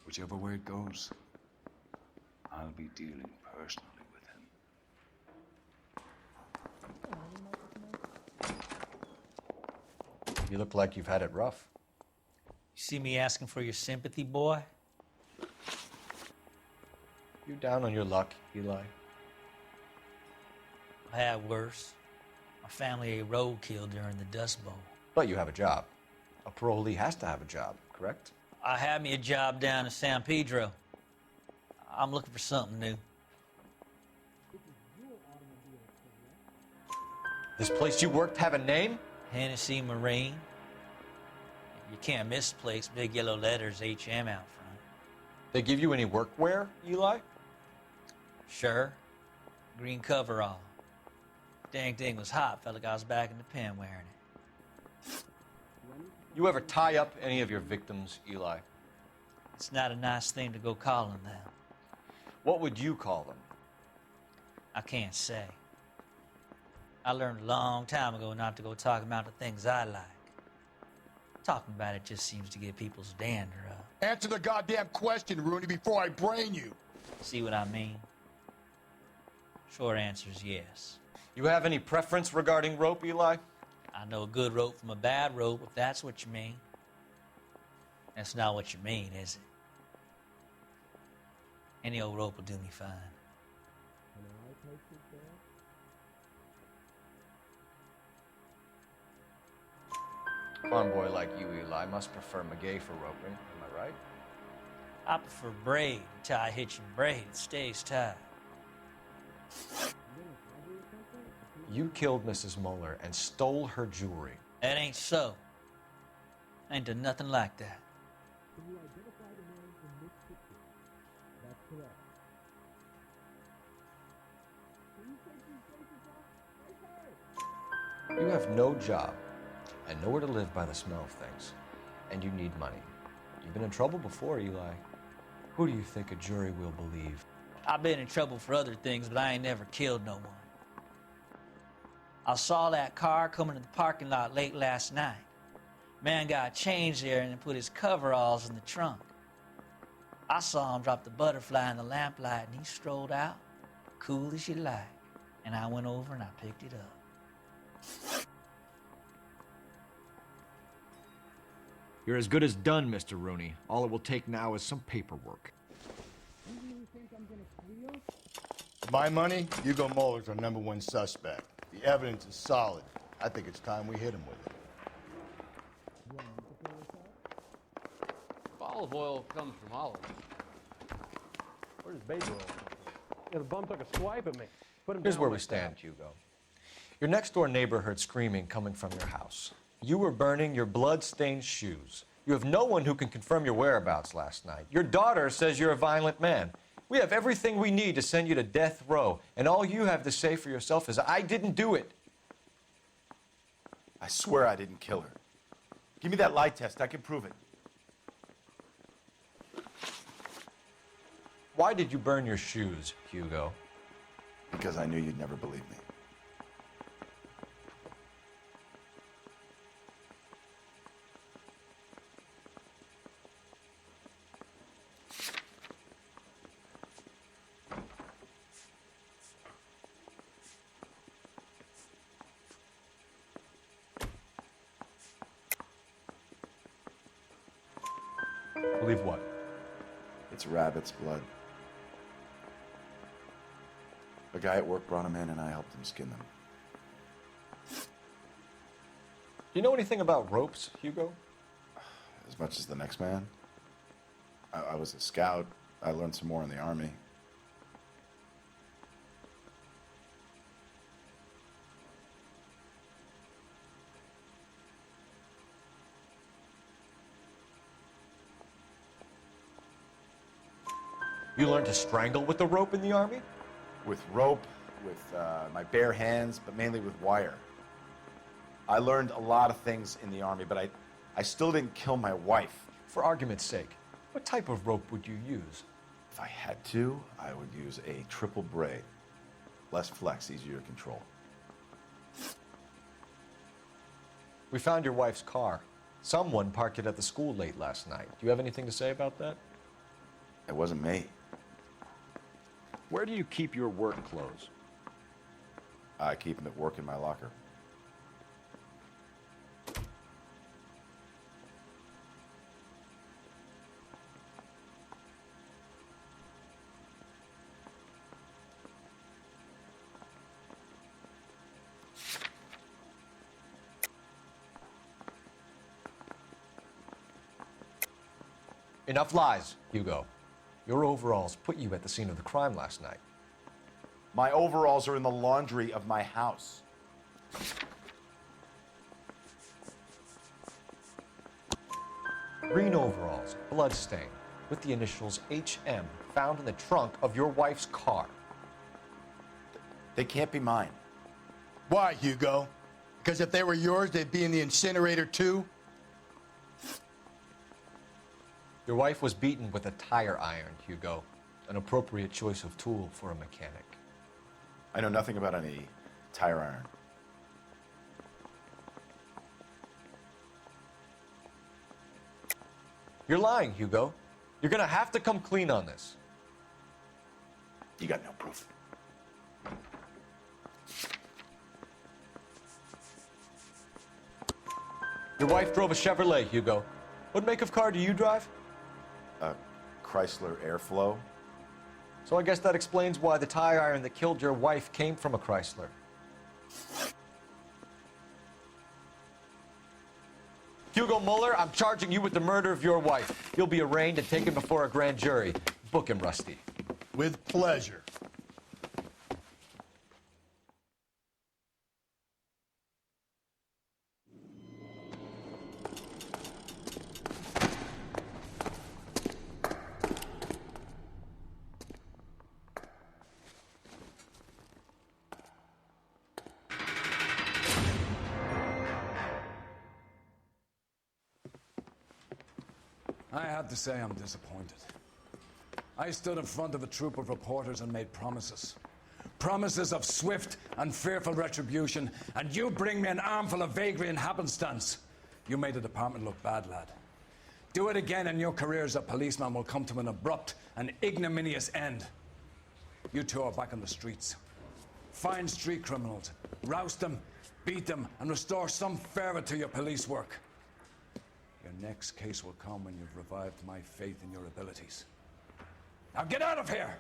Whichever way it goes, I'll be dealing personally with him. You look like you've had it rough. You see me asking for your sympathy, boy? You down on your luck, Eli? I had worse. My family ate roadkill during the Dust Bowl. But you have a job. A parolee has to have a job, correct? I had me a job down in San Pedro. I'm looking for something new. This place you worked have a name? Hennessy Marine. You can't miss the place. Big yellow letters, HM out front. They give you any workwear, Eli? Sure. Green coverall. Dang thing was hot. Felt like I was back in the pen wearing it. You ever tie up any of your victims, Eli? It's not a nice thing to go calling them. What would you call them? I can't say. I learned a long time ago not to go talking about the things I like. Talking about it just seems to get people's dander up. Answer the goddamn question, Rooney, before I brain you. See what I mean? Short answer is yes. You have any preference regarding rope, Eli? I know a good rope from a bad rope, if that's what you mean. That's not what you mean, is it? Any old rope will do me fine. A farm boy like you, Eli, must prefer Magay for roping. Am I right? I prefer braid until I hit you braid. It stays tight. You killed Mrs. Muller and stole her jewelry. That ain't so. I ain't done nothing like that. You have no job and nowhere to live by the smell of things, and you need money. You've been in trouble before, Eli. Who do you think a jury will believe? I've been in trouble for other things, but I ain't never killed no one. I saw that car coming to the parking lot late last night. Man got changed there and then put his coveralls in the trunk. I saw him drop the butterfly in the lamplight and he strolled out, cool as you like. And I went over and I picked it up. You're as good as done, Mr. Rooney. All it will take now is some paperwork. You think I'm gonna squeal? My money, Hugo Muller's our #1 suspect. The evidence is solid. I think it's time we hit him with it. Olive oil comes from olives. Where does baby oil come from? Yeah, the bum took a swipe at me. Put him Here's down where we like stand, that. Hugo. Your next-door neighbor heard screaming coming from your house. You were burning your blood-stained shoes. You have no one who can confirm your whereabouts last night. Your daughter says you're a violent man. We have everything we need to send you to death row, and all you have to say for yourself is, I didn't do it. I swear I didn't kill her. Give me that lie test. I can prove it. Why did you burn your shoes, Hugo? Because I knew you'd never believe me. Believe what? It's rabbit's blood. A guy at work brought him in and I helped him skin them. Do you know anything about ropes, Hugo? As much as the next man. I was a scout. I learned some more in the Army. You learned to strangle with the rope in the Army? With rope, with my bare hands, but mainly with wire. I learned a lot of things in the Army, but I still didn't kill my wife. For argument's sake, what type of rope would you use? If I had to, I would use a triple braid. Less flex, easier to control. We found your wife's car. Someone parked it at the school late last night. Do you have anything to say about that? It wasn't me. Where do you keep your work clothes? I keep them at work in my locker. Enough lies, Hugo. Your overalls put you at the scene of the crime last night. My overalls are in the laundry of my house. Green overalls, bloodstained, with the initials HM, found in the trunk of your wife's car. They can't be mine. Why, Hugo? Because if they were yours, they'd be in the incinerator too? Your wife was beaten with a tire iron, Hugo. An appropriate choice of tool for a mechanic. I know nothing about any tire iron. You're lying, Hugo. You're gonna have to come clean on this. You got no proof. Your wife drove a Chevrolet, Hugo. What make of car do you drive? A Chrysler Airflow. So I guess that explains why the tire iron that killed your wife came from a Chrysler. Hugo Muller, I'm charging you with the murder of your wife. You'll be arraigned and taken before a grand jury. Book him, Rusty. With pleasure. I have to say I'm disappointed. I stood in front of a troop of reporters and made promises. Promises of swift and fearful retribution, and you bring me an armful of vagary and happenstance. You made the department look bad, lad. Do it again and your career as a policeman will come to an abrupt and ignominious end. You two are back on the streets. Find street criminals, roust them, beat them, and restore some fervor to your police work. Your next case will come when you've revived my faith in your abilities. Now get out of here!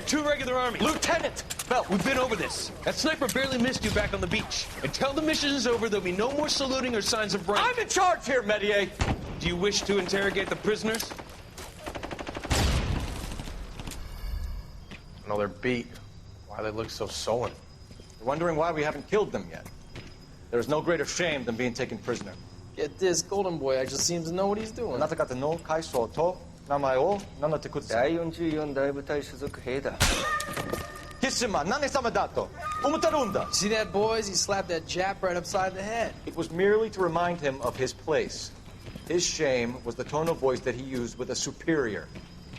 you're too regular Army. Lieutenant! Phelps, we've been over this. That sniper barely missed you back on the beach. Until the mission is over, there'll be no more saluting or signs of rank. I'm in charge here, Medier! Do you wish to interrogate the prisoners? No, they're beat. Why they look so sullen? You're wondering why we haven't killed them yet. There is no greater shame than being taken prisoner. Get this, Golden Boy actually seems to know what he's doing. あなた方の階層と名前を名乗ってください。第44大部隊所属兵だ。貴様、何様だと思ってるんだ。 See that, boys? He slapped that Jap right upside the head. It was merely to remind him of his place. His shame was the tone of voice that he used with a superior.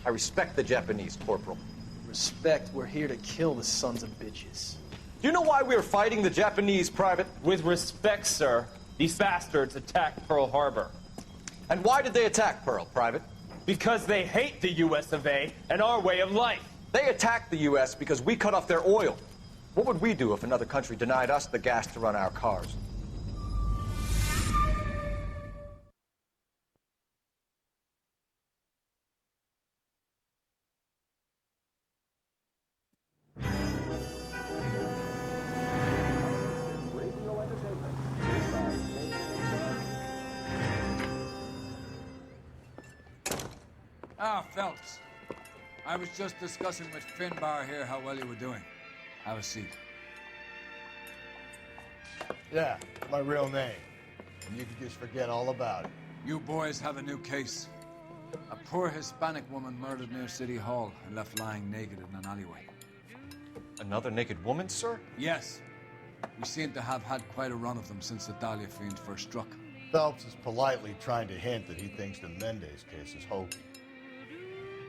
I respect the Japanese, Corporal. Respect, we're here to kill the sons of bitches. Do you know why we are fighting the Japanese, Private? With respect, sir, these bastards attacked Pearl Harbor. And why did they attack Pearl, Private? Because they hate the US of A and our way of life. They attacked the U.S. because we cut off their oil. What would we do if another country denied us the gas to run our cars? Ah, Phelps. I was just discussing with Finbar here how well you were doing. Have a seat. Yeah, my real name. And you can just forget all about it. You boys have a new case. A poor Hispanic woman murdered near City Hall and left lying naked in an alleyway. Another naked woman, sir? Yes. We seem to have had quite a run of them since the Dahlia fiend first struck. Phelps is politely trying to hint that he thinks the Mendez case is hokey.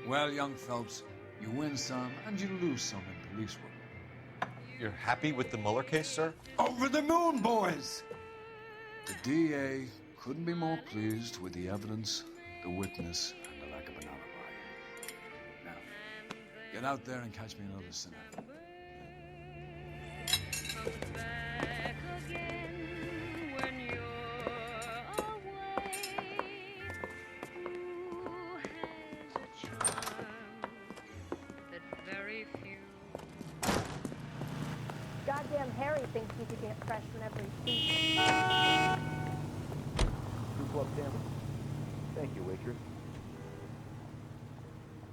Well, young Phelps, you win some and you lose some in police work. You're happy with the Mueller case, sir? Over the moon, boys! The DA couldn't be more pleased with the evidence, the witness, and the lack of an alibi. Now, get out there and catch me another sinner. Goddamn Harry thinks he could get fresh whenever he sees it. Thank you, Waker.